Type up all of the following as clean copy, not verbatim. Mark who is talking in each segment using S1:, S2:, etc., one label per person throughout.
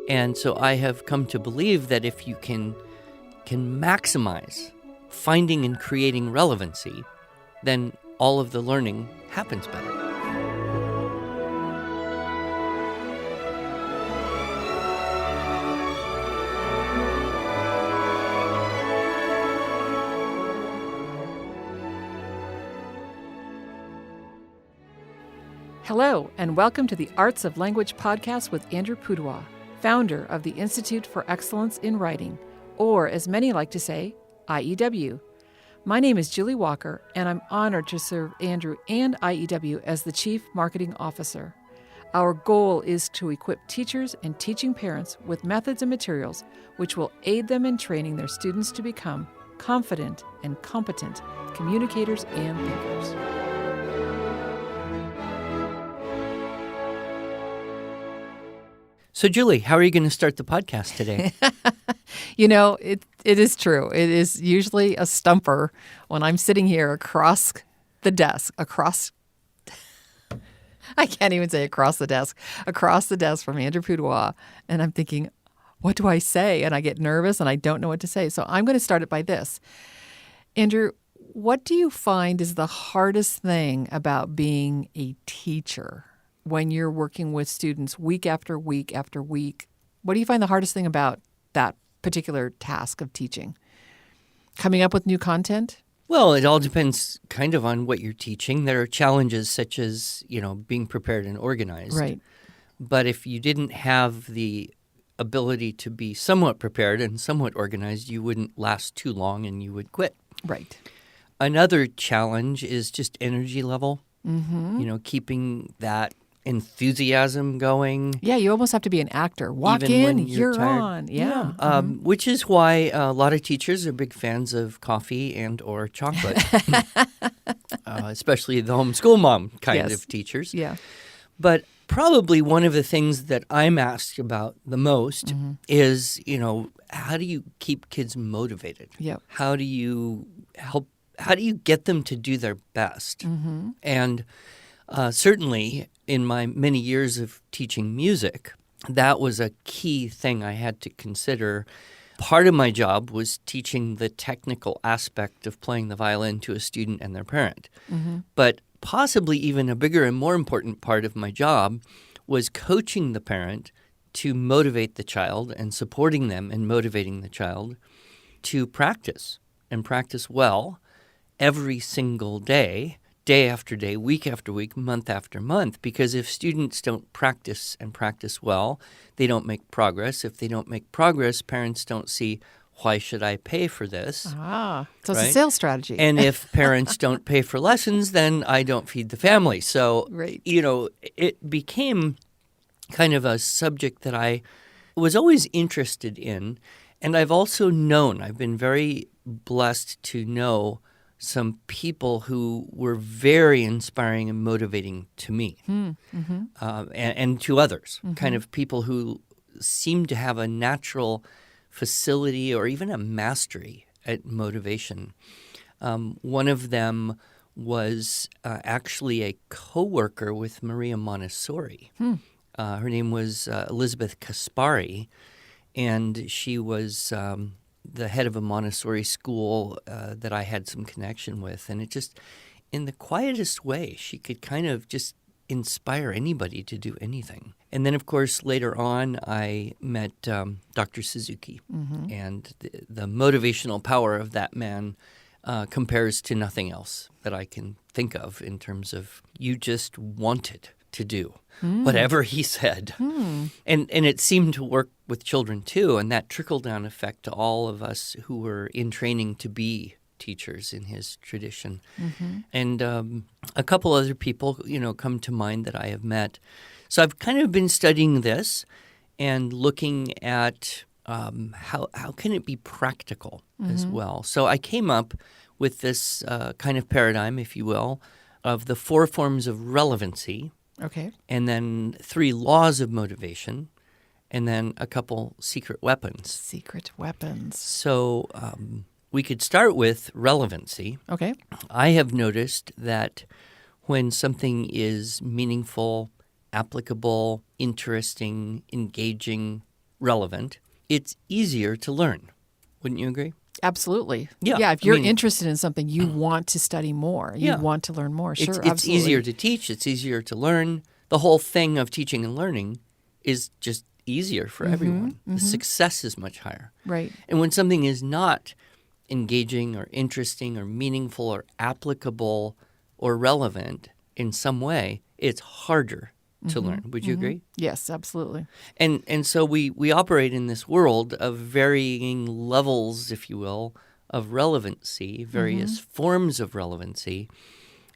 S1: And so I have come to believe that if you can maximize finding and creating relevancy, then all of the learning happens better.
S2: Hello, and welcome to the Arts of Language podcast with Andrew Pudewa, founder of the Institute for Excellence in Writing, or as many like to say, IEW. My name is Julie Walker, and I'm honored to serve Andrew and IEW as the Chief Marketing Officer. Our goal is to equip teachers and teaching parents with methods and materials which will aid them in training their students to become confident and competent communicators and thinkers.
S1: So, Julie, how are you going to start the podcast today?
S2: It is true. It is usually a stumper when I'm sitting here across the desk, I can't even say across the desk from Andrew Pudewa, and I'm thinking, what do I say? And I get nervous and I don't know what to say. So I'm going to start it by this. Andrew, what do you find is the hardest thing about being a teacher when you're working with students week after week after week? What do you find the hardest thing about that particular task of teaching? Coming up with new content?
S1: Well, it all depends kind of on what you're teaching. There are challenges such as, being prepared and organized.
S2: Right.
S1: But if you didn't have the ability to be somewhat prepared and somewhat organized, you wouldn't last too long and you would quit.
S2: Right.
S1: Another challenge is just energy level.
S2: Mm-hmm.
S1: Keeping that enthusiasm going.
S2: Yeah, you almost have to be an actor. Walk
S1: even
S2: in,
S1: when you're tired.
S2: on. Yeah.
S1: Which is why a lot of teachers are big fans of coffee and or chocolate, especially the homeschool mom kind of teachers.
S2: Yeah.
S1: But probably one of the things that I'm asked about the most is, how do you keep kids motivated?
S2: Yep.
S1: How do you get them to do their best?
S2: Mm-hmm.
S1: And certainly in my many years of teaching music, that was a key thing I had to consider. Part of my job was teaching the technical aspect of playing the violin to a student and their parent.
S2: Mm-hmm.
S1: But possibly even a bigger and more important part of my job was coaching the parent to motivate the child and supporting them and motivating the child to practice and practice well every single day after day, week after week, month after month. Because if students don't practice and practice well, they don't make progress. If they don't make progress, parents don't see, why should I pay for this?
S2: So it's
S1: right?
S2: a sales strategy.
S1: And if parents don't pay for lessons, then I don't feed the family. So,
S2: Right.
S1: It became kind of a subject that I was always interested in. And I've been very blessed to know some people who were very inspiring and motivating to me and to others, kind of people who seem to have a natural facility or even a mastery at motivation. One of them was actually a co-worker with Maria Montessori. Her name was Elizabeth Kaspari, and she was the head of a Montessori school that I had some connection with. And it just, in the quietest way, she could kind of just inspire anybody to do anything. And then, of course, later on, I met Dr. Suzuki. And the motivational power of that man compares to nothing else that I can think of in terms of you just wanted to do whatever he said. And it seemed to work with children too, and that trickle-down effect to all of us who were in training to be teachers in his tradition. And a couple other people, come to mind that I have met. So I've kind of been studying this and looking at how can it be practical as well. So I came up with this kind of paradigm, if you will, of the 4 forms of relevancy.
S2: Okay.
S1: And then 3 laws of motivation, and then a couple secret weapons.
S2: Secret weapons.
S1: So we could start with relevancy.
S2: Okay.
S1: I have noticed that when something is meaningful, applicable, interesting, engaging, relevant, it's easier to learn. Wouldn't you agree?
S2: Absolutely.
S1: Yeah.
S2: If you're interested in something, you want to study more. You want to learn more. Sure,
S1: it's
S2: absolutely.
S1: easier to teach. It's easier to learn. The whole thing of teaching and learning is just easier for everyone. The success is much higher.
S2: Right.
S1: And when something is not engaging or interesting or meaningful or applicable or relevant in some way, it's harder to learn. Would you agree?
S2: Yes, absolutely.
S1: And so we operate in this world of varying levels, if you will, of relevancy, various forms of relevancy.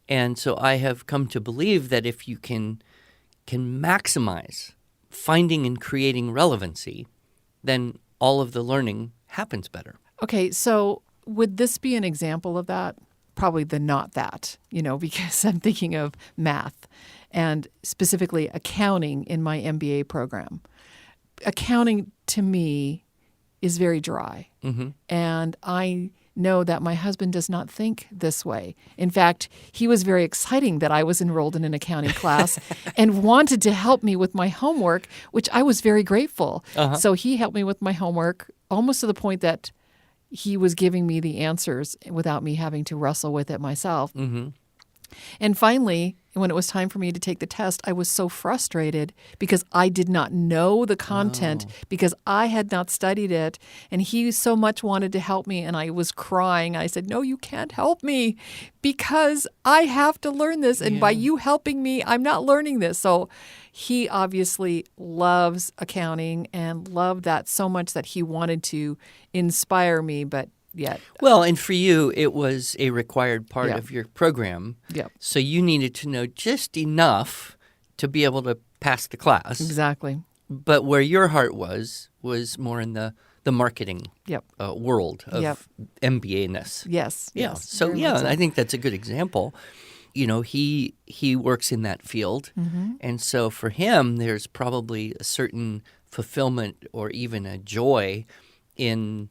S1: And so I have come to believe that if you can maximize finding and creating relevancy, then all of the learning happens better.
S2: Okay, so would this be an example of that? Probably the not that, because I'm thinking of math and specifically accounting in my MBA program. Accounting to me is very dry. And I know that my husband does not think this way. In fact, he was very exciting that I was enrolled in an accounting class and wanted to help me with my homework, which I was very grateful. So he helped me with my homework almost to the point that he was giving me the answers without me having to wrestle with it myself. And finally, when it was time for me to take the test, I was so frustrated because I did not know the content because I had not studied it. And he so much wanted to help me. And I was crying. I said, no, you can't help me because I have to learn this. And by you helping me, I'm not learning this. So he obviously loves accounting and loved that so much that he wanted to inspire me. But yet.
S1: Well, and for you, it was a required part of your program.
S2: Yep.
S1: So you needed to know just enough to be able to pass the class.
S2: Exactly.
S1: But where your heart was more in the marketing world of MBA-ness.
S2: Yes.
S1: Yeah.
S2: Yes,
S1: So, I think that's a good example. He works in that field. And so for him, there's probably a certain fulfillment or even a joy in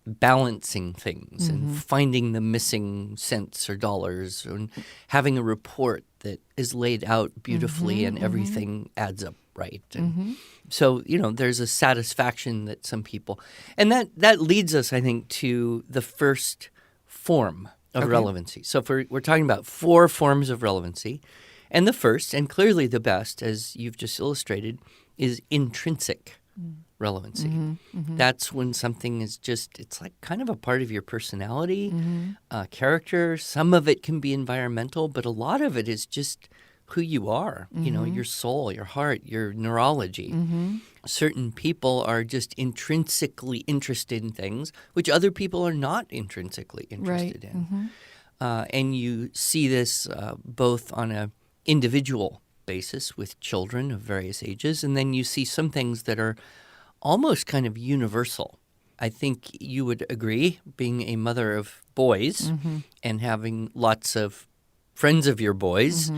S1: balancing things and finding the missing cents or dollars and having a report that is laid out beautifully and everything adds up right. And so, there's a satisfaction that some people – and that leads us, I think, to the first form of relevancy. So we're talking about 4 forms of relevancy. And the first, and clearly the best, as you've just illustrated, is intrinsic relevancy. That's when something is just, it's like kind of a part of your personality, character. Some of it can be environmental, but a lot of it is just who you are, your soul, your heart, your neurology. Certain people are just intrinsically interested in things, which other people are not intrinsically interested in. And you see this both on a individual basis with children of various ages, and then you see some things that are almost kind of universal. I think you would agree, being a mother of boys and having lots of friends of your boys,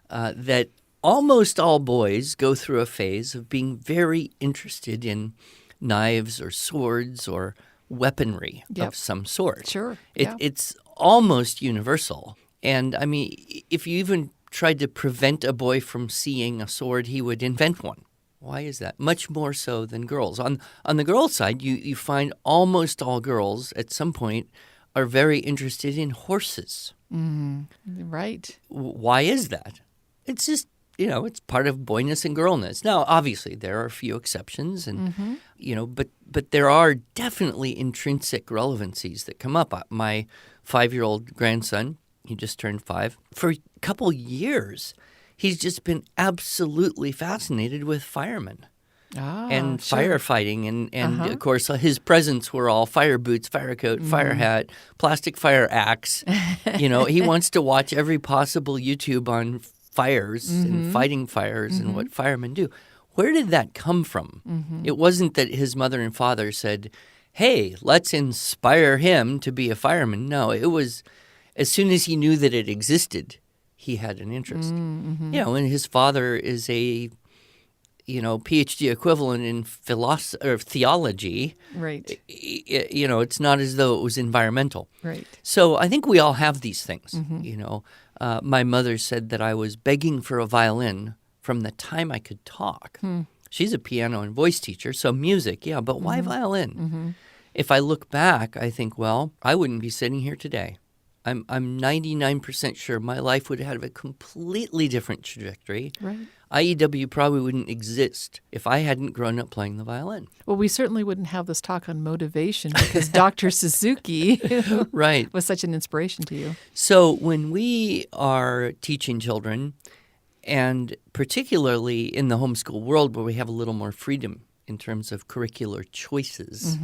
S1: that almost all boys go through a phase of being very interested in knives or swords or weaponry of some sort.
S2: Sure.
S1: It's almost universal. And, I mean, if you even tried to prevent a boy from seeing a sword, he would invent one. Why is that? Much more so than girls. On the girls' side, you find almost all girls at some point are very interested in horses.
S2: Right.
S1: Why is that? It's just, it's part of boyness and girlness. Now, obviously, there are a few exceptions, and but there are definitely intrinsic relevancies that come up. My 5-year-old grandson, he just turned 5. For a couple years, he's just been absolutely fascinated with firemen and firefighting. And of course, his presents were all fire boots, fire coat, fire hat, plastic fire axe. He wants to watch every possible YouTube on fires and fighting fires and what firemen do. Where did that come from? It wasn't that his mother and father said, hey, let's inspire him to be a fireman. No, it was as soon as he knew that it existed, he had an interest. And his father is a, PhD equivalent in theology.
S2: Right.
S1: It's not as though it was environmental.
S2: Right.
S1: So I think we all have these things. My mother said that I was begging for a violin from the time I could talk. She's a piano and voice teacher, so music, yeah, but why violin? If I look back, I think, well, I wouldn't be sitting here today. I'm 99% sure my life would have a completely different trajectory.
S2: Right.
S1: IEW probably wouldn't exist if I hadn't grown up playing the violin.
S2: Well, we certainly wouldn't have this talk on motivation because Dr. Suzuki
S1: Right.
S2: was such an inspiration to you.
S1: So when we are teaching children, and particularly in the homeschool world where we have a little more freedom in terms of curricular choices,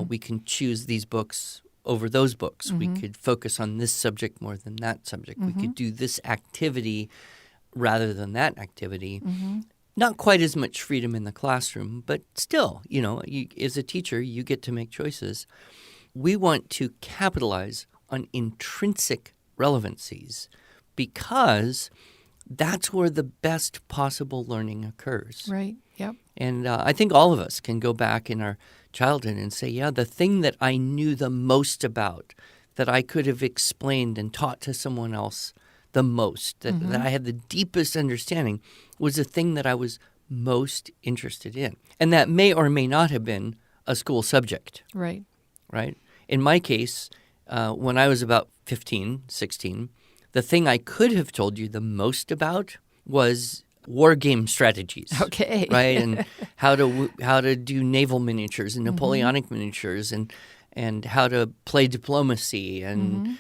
S1: we can choose these books over those books. We could focus on this subject more than that subject. We could do this activity rather than that activity. Not quite as much freedom in the classroom, but still, as a teacher, you get to make choices. We want to capitalize on intrinsic relevancies because that's where the best possible learning occurs.
S2: Right. Yep.
S1: And I think all of us can go back in our childhood and say, yeah, the thing that I knew the most about, that I could have explained and taught to someone else the most, that I had the deepest understanding, was the thing that I was most interested in. And that may or may not have been a school subject.
S2: Right.
S1: Right? In my case, when I was about 15, 16, the thing I could have told you the most about was war game strategies.
S2: Okay.
S1: Right? And how to do naval miniatures and Napoleonic miniatures and how to play diplomacy. And,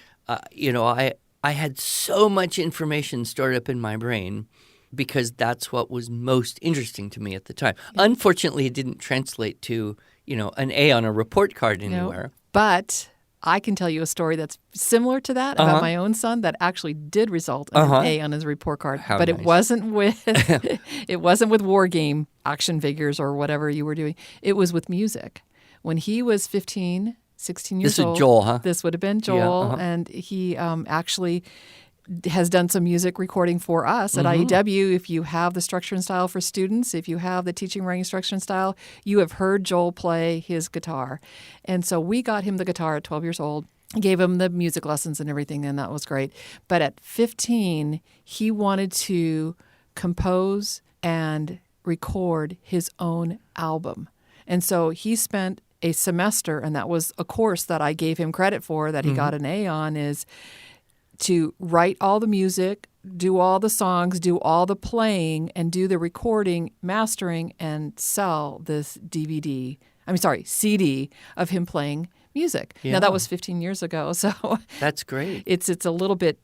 S1: I had so much information stored up in my brain because that's what was most interesting to me at the time. Yeah. Unfortunately, it didn't translate to, an A on a report card anywhere.
S2: No, but I can tell you a story that's similar to that about my own son that actually did result in an A on his report card.
S1: How
S2: but
S1: nice.
S2: It wasn't with war game action figures or whatever you were doing. It was with music. When he was 15, 16 years old.
S1: This is Joel, huh?
S2: This would have been Joel,
S1: Yeah,
S2: and he actually has done some music recording for us at IEW. If you have the structure and style for students, if you have the teaching writing structure and style, you have heard Joel play his guitar. And so we got him the guitar at 12 years old, gave him the music lessons and everything, and that was great. But at 15, he wanted to compose and record his own album. And so he spent a semester, and that was a course that I gave him credit for that he got an A on, is to write all the music, do all the songs, do all the playing, and do the recording, mastering, and sell this CD of him playing music.
S1: Yeah.
S2: Now, that was 15 years ago, so
S1: That's great.
S2: it's a little bit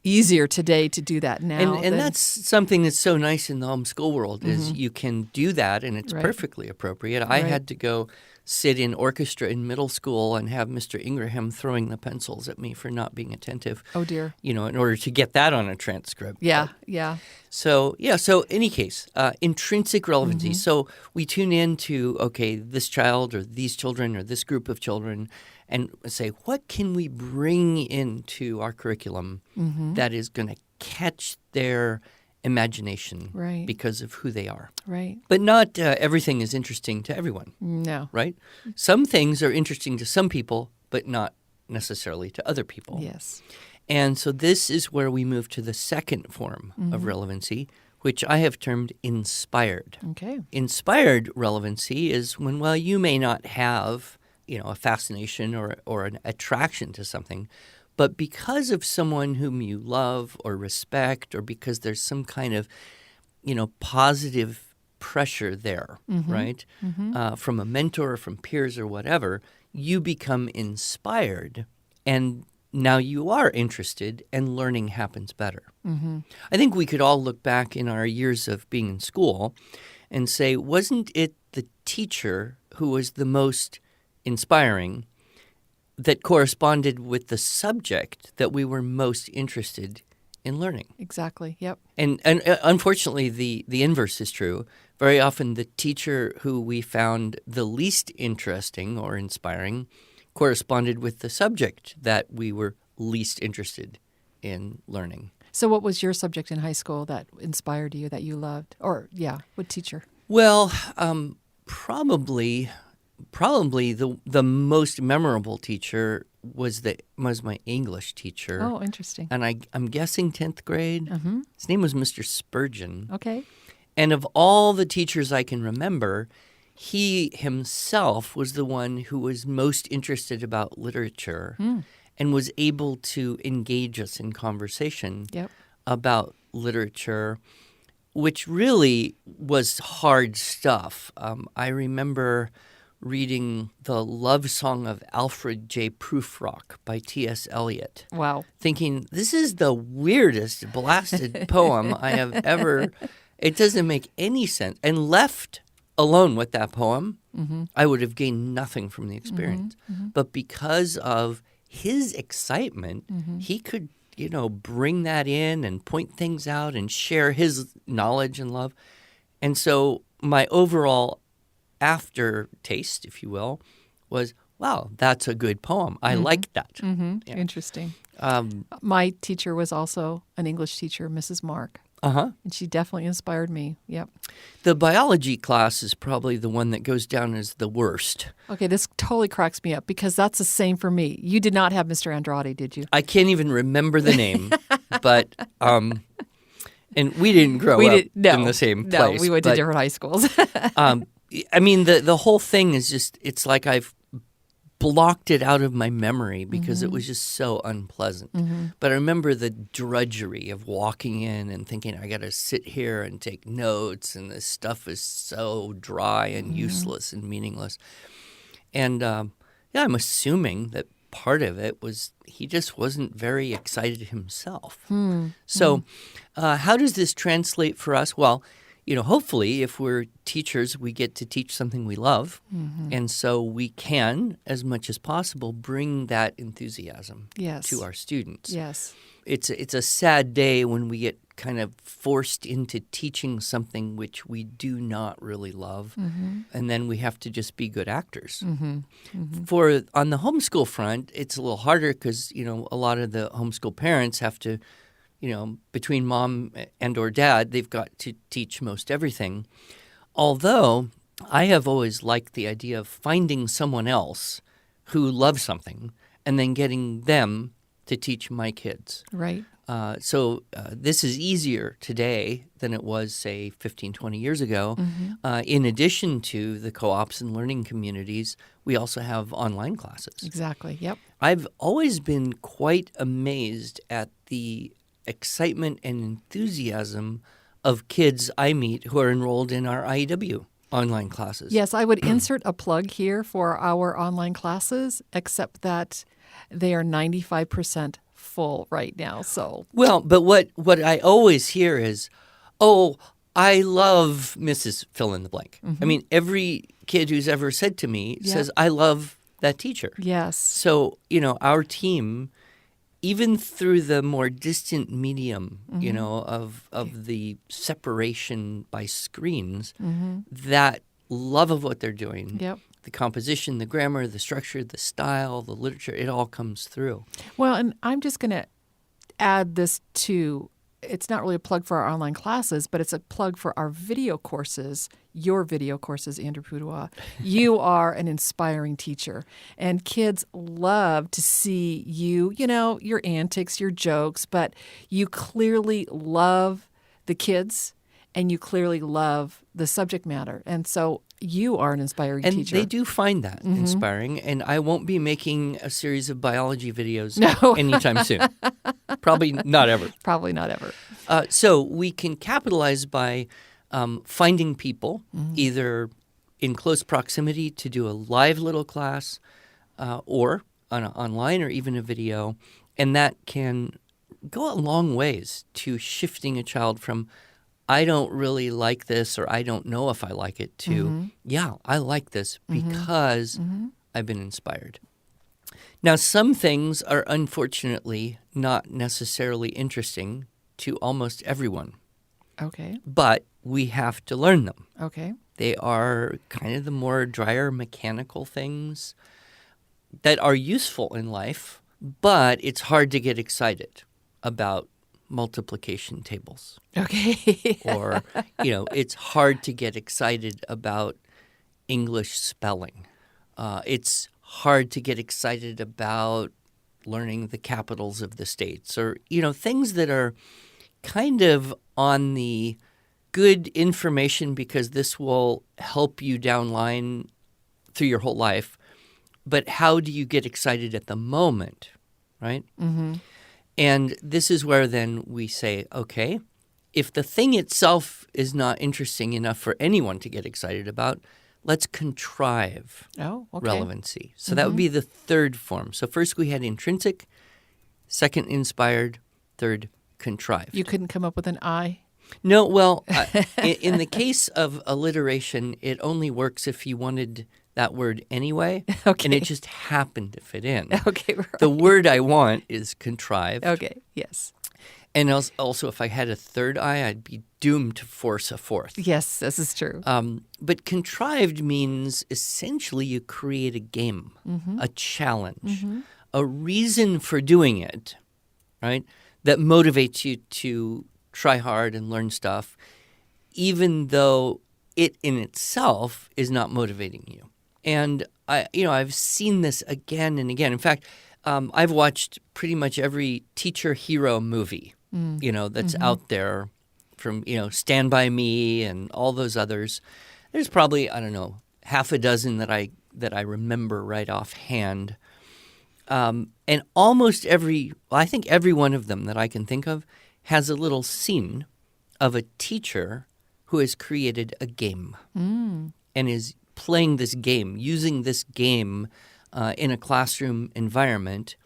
S2: easier today to do that now.
S1: And that's something that's so nice in the homeschool world is you can do that, and it's perfectly appropriate. I had to go sit in orchestra in middle school and have Mr. Ingraham throwing the pencils at me for not being attentive.
S2: Oh, dear.
S1: In order to get that on a transcript.
S2: Yeah, yeah.
S1: So any case, intrinsic relevancy. So we tune in to, okay, this child or these children or this group of children and say, what can we bring into our curriculum that is going to catch their imagination because of who they are.
S2: Right.
S1: But not everything is interesting to everyone.
S2: No.
S1: Right? Some things are interesting to some people, but not necessarily to other people.
S2: Yes.
S1: And so this is where we move to the second form of relevancy, which I have termed inspired.
S2: Okay.
S1: Inspired relevancy is when, well, you may not have, a fascination or an attraction to something, but because of someone whom you love or respect, or because there's some kind of, positive pressure there, right? From a mentor, from peers or whatever, you become inspired, and now you are interested, and learning happens better. I think we could all look back in our years of being in school and say, wasn't it the teacher who was the most inspiring that corresponded with the subject that we were most interested in learning?
S2: Exactly. Yep.
S1: And unfortunately, the inverse is true. Very often, the teacher who we found the least interesting or inspiring corresponded with the subject that we were least interested in learning.
S2: So what was your subject in high school that inspired you, that you loved? Or, what teacher?
S1: Well, probably the most memorable teacher was my English teacher.
S2: Oh, interesting.
S1: And I'm guessing 10th grade. His name was Mr. Spurgeon.
S2: Okay.
S1: And of all the teachers I can remember, he himself was the one who was most interested about literature and was able to engage us in conversation
S2: Yep.
S1: about literature, which really was hard stuff. I remember reading The Love Song of Alfred J. Prufrock by T.S. Eliot,
S2: Wow.
S1: thinking, this is the weirdest blasted poem I have ever. It doesn't make any sense. And left alone with that poem, I would have gained nothing from the experience. But because of his excitement, he could, bring that in and point things out and share his knowledge and love. And so my overall aftertaste, if you will, was, wow, that's a good poem. I like that. Yeah.
S2: Interesting. My teacher was also an English teacher, Mrs. Mark. And she definitely inspired me. Yep.
S1: The biology class is probably the one that goes down as the worst.
S2: Okay, this totally cracks me up because that's the same for me. You did not have Mr. Andrade, did you?
S1: I can't even remember the name, but and we didn't grow up in the same place.
S2: No, we went to different high schools.
S1: I mean, the whole thing is just, it's like I've blocked it out of my memory because it was just so unpleasant. But I remember the drudgery of walking in and thinking, I got to sit here and take notes, and this stuff is so dry and useless and meaningless. And I'm assuming that part of it was he just wasn't very excited himself. So how does this translate for us? Well, hopefully if we're teachers, we get to teach something we love. And so we can, as much as possible, bring that enthusiasm to our students.
S2: Yes.
S1: It's a sad day when we get kind of forced into teaching something which we do not really love. And then we have to just be good actors. On the homeschool front, it's a little harder because, a lot of the homeschool parents have to, between mom and or dad, they've got to teach most everything. Although I have always liked the idea of finding someone else who loves something and then getting them to teach my kids.
S2: Right.
S1: So this is easier today than it was, say, 15, 20 years ago. In addition to the co-ops and learning communities, we also have online classes.
S2: Exactly. Yep.
S1: I've always been quite amazed at the excitement and enthusiasm of kids I meet who are enrolled in our IEW online classes.
S2: Yes, I would insert a plug here for our online classes, except that they are 95% full right now. So
S1: well, but what I always hear is, oh, I love Mrs. Fill in the blank. I mean, every kid who's ever said to me says, I love that teacher.
S2: Yes.
S1: So, our team, even through the more distant medium, of the separation by screens, that love of what they're doing, the composition, the grammar, the structure, the style, the literature, it all comes through.
S2: Well, and I'm just going to add this to, it's not really a plug for our online classes, but it's a plug for our video courses, your video courses, Andrew Pudewa. You are an inspiring teacher, and kids love to see you, your antics, your jokes, but you clearly love the kids and you clearly love the subject matter. And so you are an inspiring teacher.
S1: And they do find that inspiring, and I won't be making a series of biology videos anytime soon. Probably not ever.
S2: Probably not ever.
S1: So we can capitalize by finding people either in close proximity to do a live little class or online or even a video, and that can go a long ways to shifting a child from I don't really like this or I don't know if I like it to, yeah, I like this because I've been inspired. Now, some things are unfortunately not necessarily interesting to almost everyone.
S2: Okay.
S1: But we have to learn them.
S2: Okay.
S1: They are kind of the more drier mechanical things that are useful in life, but it's hard to get excited about multiplication tables.
S2: Okay.
S1: Or, it's hard to get excited about English spelling. It's hard to get excited about learning the capitals of the states or, things that are kind of on the good information because this will help you downline through your whole life. But how do you get excited at the moment, right?
S2: Mm-hmm.
S1: And this is where then we say, okay, if the thing itself is not interesting enough for anyone to get excited about, let's contrive relevancy. So that would be the third form. So first we had intrinsic, second inspired, third contrived.
S2: You couldn't come up with an I?
S1: No, well, in the case of alliteration, it only works if you wanted that word anyway, and it just happened to fit in.
S2: Okay, right.
S1: The word I want is contrived.
S2: Okay, yes.
S1: And also, if I had a third I, I'd be doomed to force a fourth.
S2: Yes, this is true.
S1: But contrived means essentially you create a game, a challenge, a reason for doing it, right, that motivates you to try hard and learn stuff, even though it in itself is not motivating you. And I've seen this again and again. In fact, I've watched pretty much every teacher hero movie, that's out there, from Stand By Me and all those others. There's probably, I don't know, half a dozen that I remember right offhand. And almost I think every one of them that I can think of has a little scene of a teacher who has created a game and is playing this game, using this game in a classroom environment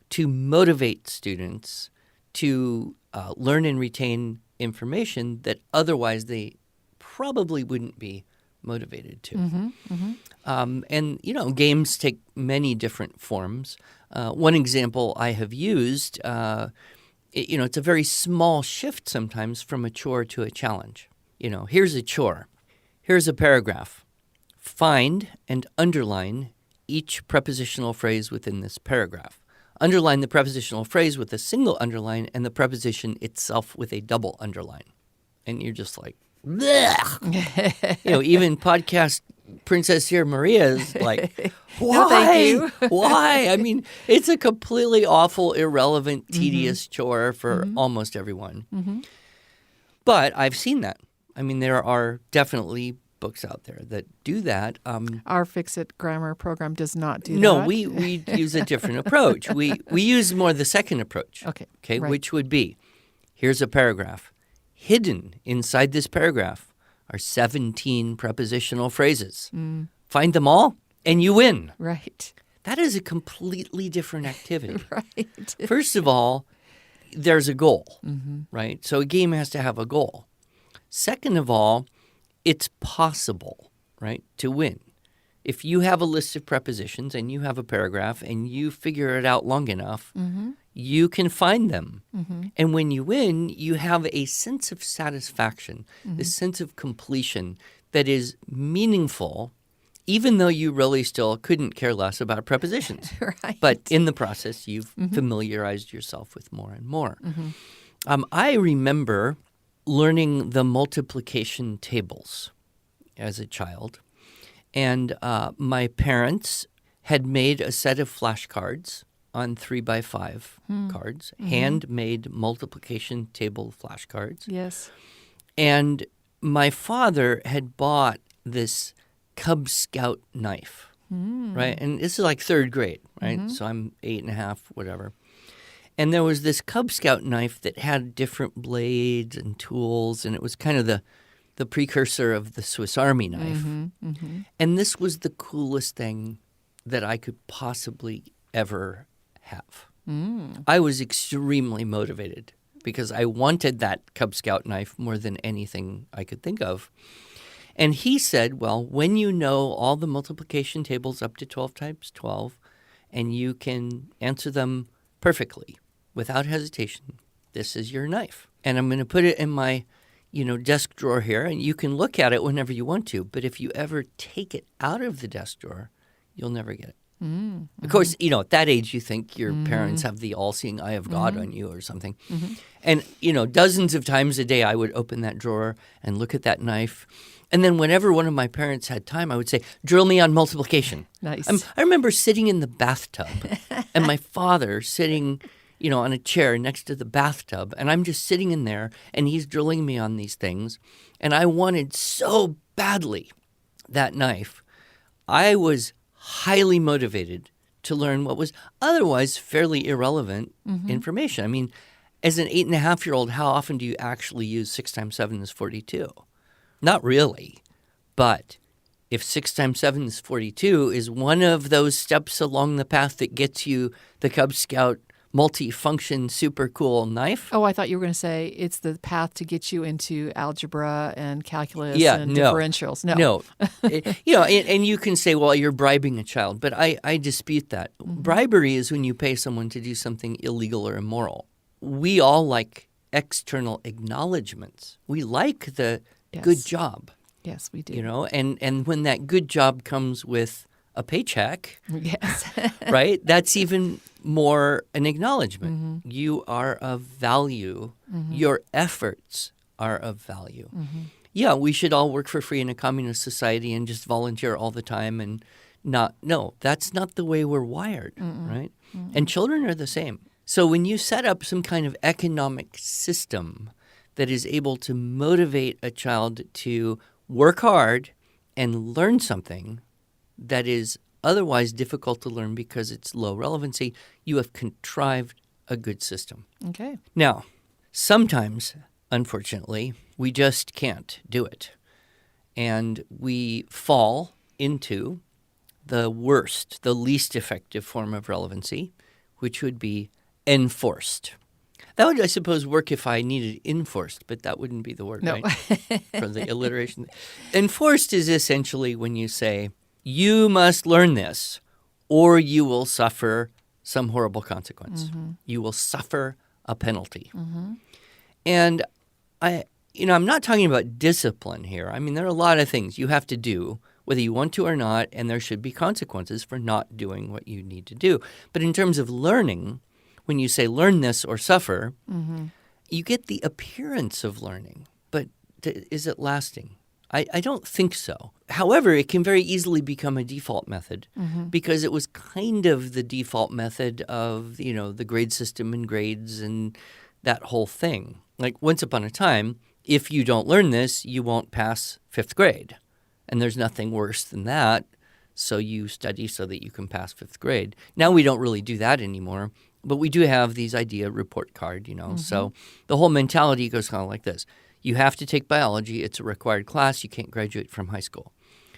S1: to motivate students to learn and retain information that otherwise they probably wouldn't be motivated to. And, games take many different forms. One example I have used, it's a very small shift sometimes from a chore to a challenge. Here's a chore. Here's a paragraph. Find and underline each prepositional phrase within this paragraph. Underline the prepositional phrase with a single underline and the preposition itself with a double underline. And you're just like, bleh. Even podcast Princess here, Maria, is like, why?
S2: No, thank you.
S1: Why? I mean, it's a completely awful, irrelevant, tedious chore for almost everyone. But I've seen that. I mean, there are definitely books out there that do that.
S2: Our Fix-It grammar program does not do that.
S1: No, we use a different approach. We use more the second approach.
S2: Okay, right.
S1: Which would be, here's a paragraph. Hidden inside this paragraph are 17 prepositional phrases. Find them all, and you win.
S2: Right.
S1: That is a completely different activity.
S2: Right.
S1: First of all, there's a goal, right? So a game has to have a goal. Second of all, it's possible, right, to win. If you have a list of prepositions and you have a paragraph and you figure it out long enough, you can find them. And when you win, you have a sense of satisfaction, this sense of completion that is meaningful, even though you really still couldn't care less about prepositions.
S2: Right.
S1: But in the process, you've familiarized yourself with more and more. I remember learning the multiplication tables as a child. And my parents had made a set of flashcards on 3x5 cards, handmade multiplication table flashcards.
S2: Yes.
S1: And my father had bought this Cub Scout knife, right? And this is like third grade, right? So I'm 8.5, whatever. And there was this Cub Scout knife that had different blades and tools, and it was kind of the precursor of the Swiss Army knife. And this was the coolest thing that I could possibly ever have. I was extremely motivated because I wanted that Cub Scout knife more than anything I could think of. And he said, well, when you know all the multiplication tables up to 12 times 12, and you can answer them perfectly, without hesitation, this is your knife. And I'm going to put it in my, desk drawer here, and you can look at it whenever you want to. But if you ever take it out of the desk drawer, you'll never get it. Of course, at that age, you think your parents have the all-seeing eye of God on you or something. And, dozens of times a day, I would open that drawer and look at that knife. And then whenever one of my parents had time, I would say, drill me on multiplication.
S2: Nice.
S1: I remember sitting in the bathtub and my father sitting on a chair next to the bathtub, and I'm just sitting in there, and he's drilling me on these things, and I wanted so badly that knife. I was highly motivated to learn what was otherwise fairly irrelevant information. I mean, as an 8.5-year-old, how often do you actually use 6 times 7 is 42? Not really. But if 6 times 7 is 42 is one of those steps along the path that gets you the Cub Scout multi-function super cool knife.
S2: Oh, I thought you were going to say it's the path to get you into algebra and calculus and
S1: no.
S2: differentials.
S1: No. And you can say, well, you're bribing a child, but I dispute that. Bribery is when you pay someone to do something illegal or immoral. We all like external acknowledgments. We like the good job.
S2: Yes, we do.
S1: And when that good job comes with a paycheck,
S2: yes,
S1: right? That's even more an acknowledgement. You are of value. Your efforts are of value. Yeah, we should all work for free in a communist society and just volunteer all the time and no, that's not the way we're wired, right? And children are the same. So when you set up some kind of economic system that is able to motivate a child to work hard and learn something that is otherwise difficult to learn because it's low relevancy, you have contrived a good system.
S2: Okay.
S1: Now, sometimes, unfortunately, we just can't do it. And we fall into the worst, the least effective form of relevancy, which would be enforced. That would, I suppose, work if I needed enforced, but that wouldn't be the word,
S2: no.
S1: right? For the alliteration. Enforced is essentially when you say, you must learn this or you will suffer some horrible consequence. You will suffer a penalty. And I'm not talking about discipline here. I mean, there are a lot of things you have to do, whether you want to or not, and there should be consequences for not doing what you need to do. But in terms of learning, when you say learn this or suffer, you get the appearance of learning. But is it lasting? I don't think so. However, it can very easily become a default method because it was kind of the default method of, the grade system and grades and that whole thing. Like once upon a time, if you don't learn this, you won't pass 5th grade. And there's nothing worse than that. So you study so that you can pass 5th grade. Now we don't really do that anymore. But we do have these idea report card, So the whole mentality goes kind of like this. You have to take biology. It's a required class. You can't graduate from high school.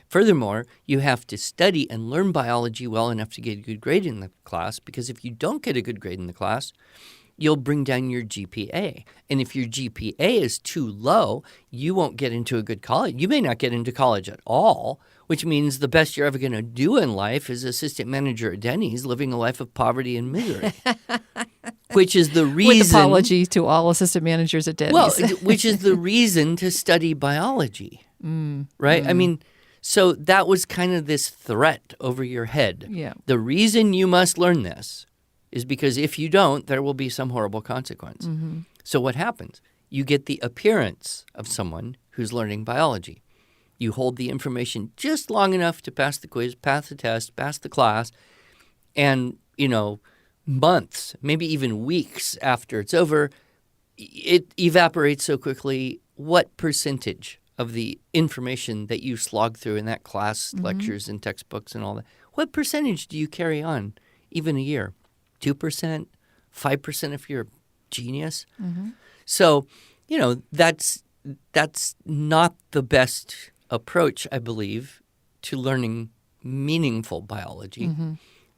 S1: Furthermore, you have to study and learn biology well enough to get a good grade in the class because if you don't get a good grade in the class, you'll bring down your GPA. And if your GPA is too low, you won't get into a good college. You may not get into college at all, which means the best you're ever going to do in life is assistant manager at Denny's, living a life of poverty and misery. Which is the reason...
S2: With apology to all assistant managers at Denny's.
S1: Well, which is the reason to study biology, right? I mean, so that was kind of this threat over your head.
S2: Yeah.
S1: The reason you must learn this is because if you don't, there will be some horrible consequence. So what happens? You get the appearance of someone who's learning biology. You hold the information just long enough to pass the quiz, pass the test, pass the class, and, months, maybe even weeks after it's over, it evaporates so quickly. What percentage of the information that you slog through in that class, lectures and textbooks and all that, what percentage do you carry on even a year? 2%, 5% if you're a genius? So, that's not the best approach, I believe, to learning meaningful biology.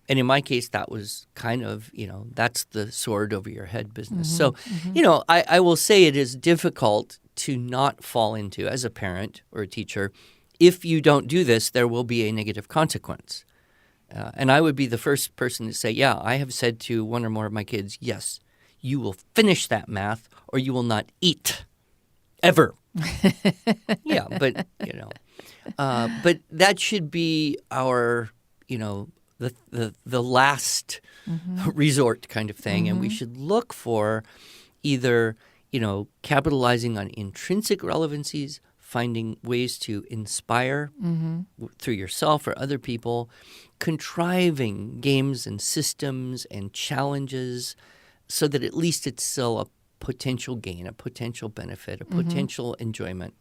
S1: And in my case, that was kind of, that's the sword over your head business. So, I will say it is difficult to not fall into, as a parent or a teacher, if you don't do this, there will be a negative consequence. And I would be the first person to say, yeah, I have said to one or more of my kids, yes, you will finish that math or you will not eat ever. Yeah, but, but that should be our, the last resort kind of thing. And we should look for either, capitalizing on intrinsic relevancies, finding ways to inspire through yourself or other people, contriving games and systems and challenges so that at least it's still a potential gain, a potential benefit, a potential enjoyment,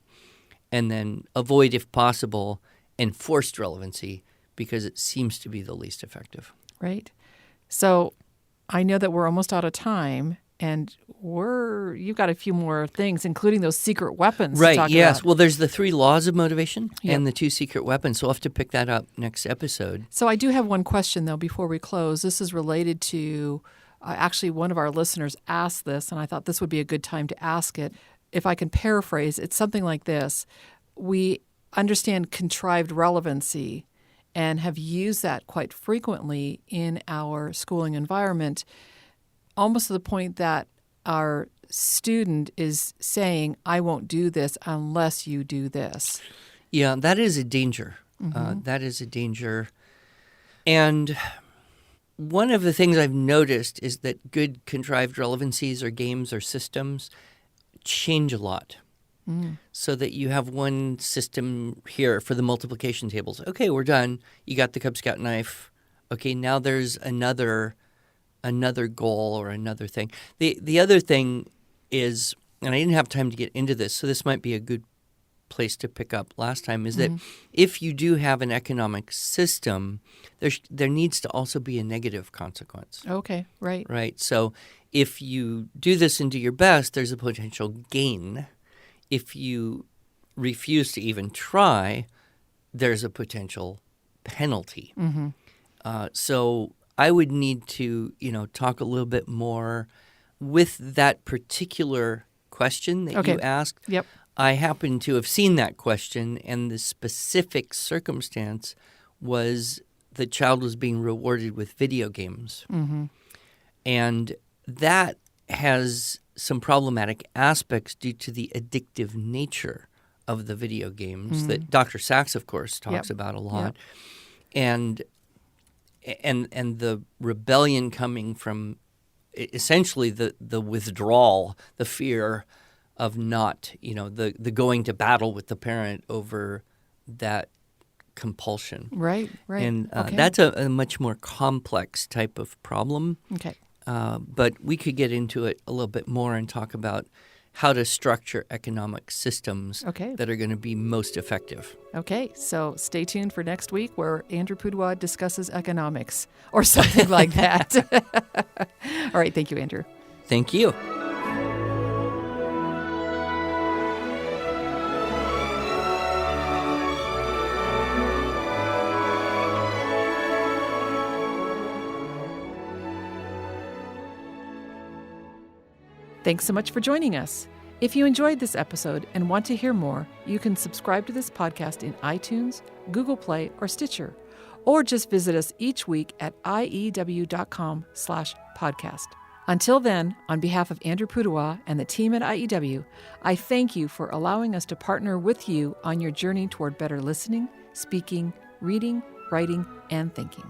S1: and then avoid, if possible, enforced relevancy because it seems to be the least effective.
S2: Right. So I know that we're almost out of time, and you've got a few more things, including those secret weapons to
S1: Right,
S2: talk
S1: yes.
S2: about.
S1: Well, there's the 3 laws of motivation
S2: Yep.
S1: and the 2 secret weapons, so we'll have to pick that up next episode.
S2: So I do have one question, though, before we close. This is related to, actually, one of our listeners asked this, and I thought this would be a good time to ask it. If I can paraphrase, it's something like this. We understand contrived relevancy and have used that quite frequently in our schooling environment, almost to the point that our student is saying, I won't do this unless you do this.
S1: Yeah, that is a danger. That is a danger. And one of the things I've noticed is that good contrived relevancies or games or systems change a lot. So that you have one system here for the multiplication tables. Okay, we're done. You got the Cub Scout knife. Okay, now there's another goal or another thing. The other thing is, and I didn't have time to get into this, so this might be a good place to pick up last time, is that if you do have an economic system, there needs to also be a negative consequence.
S2: Okay, right.
S1: Right. So if you do this and do your best, there's a potential gain. If you refuse to even try, there's a potential penalty. So I would need to, talk a little bit more with that particular question that you asked.
S2: Yep.
S1: I happen to have seen that question, and the specific circumstance was the child was being rewarded with video games. And that has some problematic aspects due to the addictive nature of the video games that Dr. Sachs, of course, talks about a lot. And the rebellion coming from essentially the withdrawal, the fear of not, the going to battle with the parent over that compulsion.
S2: Right.
S1: And
S2: Okay.
S1: that's a much more complex type of problem.
S2: Okay.
S1: But we could get into it a little bit more and talk about how to structure economic systems that are going to be most effective.
S2: Okay, so stay tuned for next week where Andrew Pudewa discusses economics or something like that. All right, thank you, Andrew.
S1: Thank you.
S2: Thanks so much for joining us. If you enjoyed this episode and want to hear more, you can subscribe to this podcast in iTunes, Google Play, or Stitcher, or just visit us each week at iew.com/podcast. Until then, on behalf of Andrew Pudewa and the team at IEW, I thank you for allowing us to partner with you on your journey toward better listening, speaking, reading, writing, and thinking.